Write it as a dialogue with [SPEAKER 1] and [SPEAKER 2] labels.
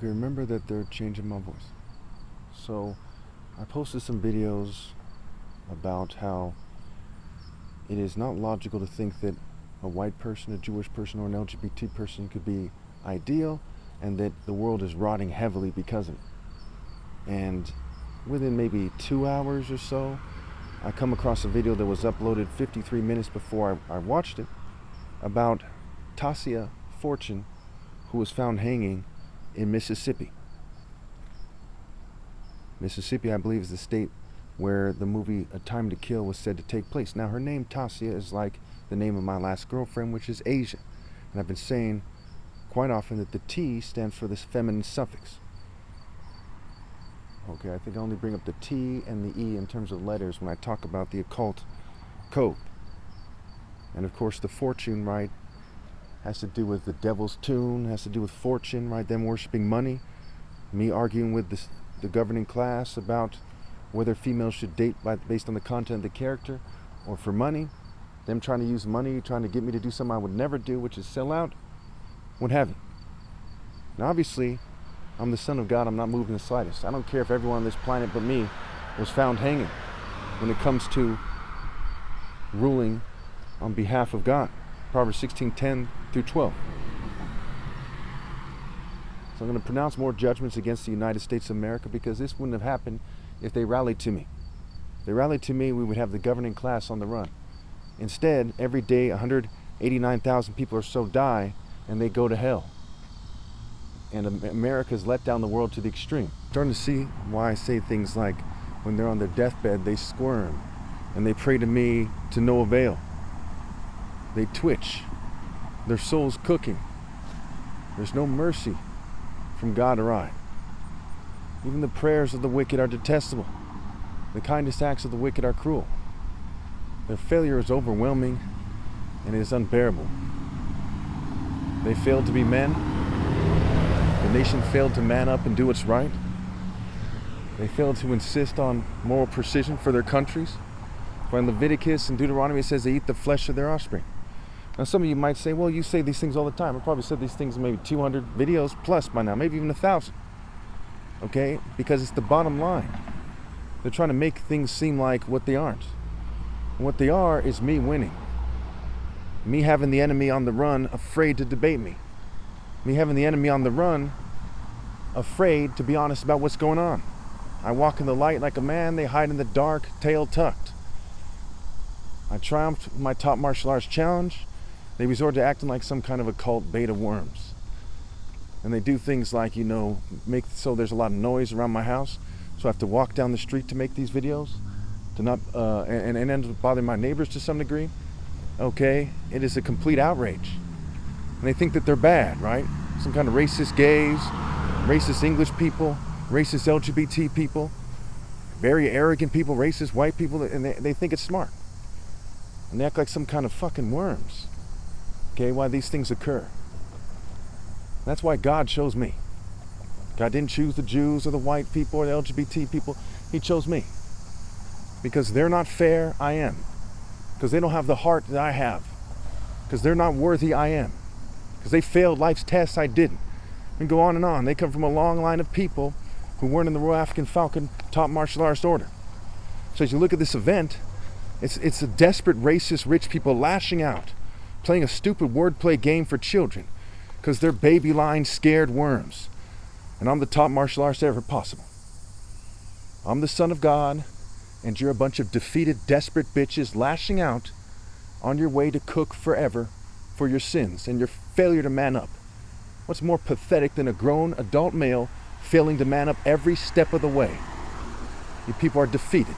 [SPEAKER 1] Remember that they're changing my voice. So I posted some videos about how it is not logical to think that a white person, a Jewish person, or an LGBT person could be ideal, and that the world is rotting heavily because of it. And within maybe 2 hours or so, I come across a video that was uploaded 53 minutes before I watched it about Tasia Fiortune, who was found hanging in Mississippi. Mississippi, I believe, is the state where the movie A Time to Kill was said to take place. Now, her name, Tasia, is like the name of my last girlfriend, which is Asia. And I've been saying quite often that the T stands for this feminine suffix. Okay, I think I only bring up the T and the E in terms of letters when I talk about the occult code. And of course, the fortune, right, has to do with the devil's tune, has to do with fortune, right, them worshiping money, me arguing with the governing class about whether females should date based on the content of the character or for money, them trying to use money, trying to get me to do something I would never do, which is sell out, what have you. Now, obviously, I'm the son of God. I'm not moving the slightest. I don't care if everyone on this planet but me was found hanging when it comes to ruling on behalf of God. Proverbs 16:10 through 12. So I'm going to pronounce more judgments against the United States of America, because this wouldn't have happened if they rallied to me. If they rallied to me, we would have the governing class on the run. Instead, every day 189,000 people or so die and they go to hell. And America's let down the world to the extreme. I'm starting to see why I say things like, when they're on their deathbed, they squirm and they pray to me to no avail. They twitch. Their soul's cooking. There's no mercy from God or I. Even the prayers of the wicked are detestable. The kindest acts of the wicked are cruel. Their failure is overwhelming and it is unbearable. They failed to be men. The nation failed to man up and do what's right. They failed to insist on moral precision for their countries. For in Leviticus and Deuteronomy it says they eat the flesh of their offspring. Now, some of you might say, well, you say these things all the time. I've probably said these things in maybe 200 videos plus by now, maybe even 1,000. Okay? Because it's the bottom line. They're trying to make things seem like what they aren't. And what they are is me winning. Me having the enemy on the run, afraid to debate me. Me having the enemy on the run, afraid to be honest about what's going on. I walk in the light like a man, they hide in the dark, tail tucked. I triumphed with my top martial arts challenge. They resort to acting like some kind of occult bait of worms. And they do things like, make so there's a lot of noise around my house, so I have to walk down the street to make these videos, to not and end up bothering my neighbors to some degree. Okay, it is a complete outrage. And they think that they're bad, right? Some kind of racist gays, racist English people, racist LGBT people, very arrogant people, racist white people, and they think it's smart. And they act like some kind of fucking worms. Okay, why these things occur. That's why God chose me. God didn't choose the Jews or the white people or the LGBT people. He chose me. Because they're not fair, I am. Because they don't have the heart that I have. Because they're not worthy, I am. Because they failed life's tests, I didn't. And go on and on. They come from a long line of people who weren't in the Royal African Falcon top martial arts order. So as you look at this event, it's a desperate, racist, rich people lashing out, playing a stupid wordplay game for children, because they're baby-line scared worms. And I'm the top martial artist ever possible. I'm the son of God, and you're a bunch of defeated, desperate bitches lashing out on your way to cook forever for your sins and your failure to man up. What's more pathetic than a grown adult male failing to man up every step of the way? You people are defeated.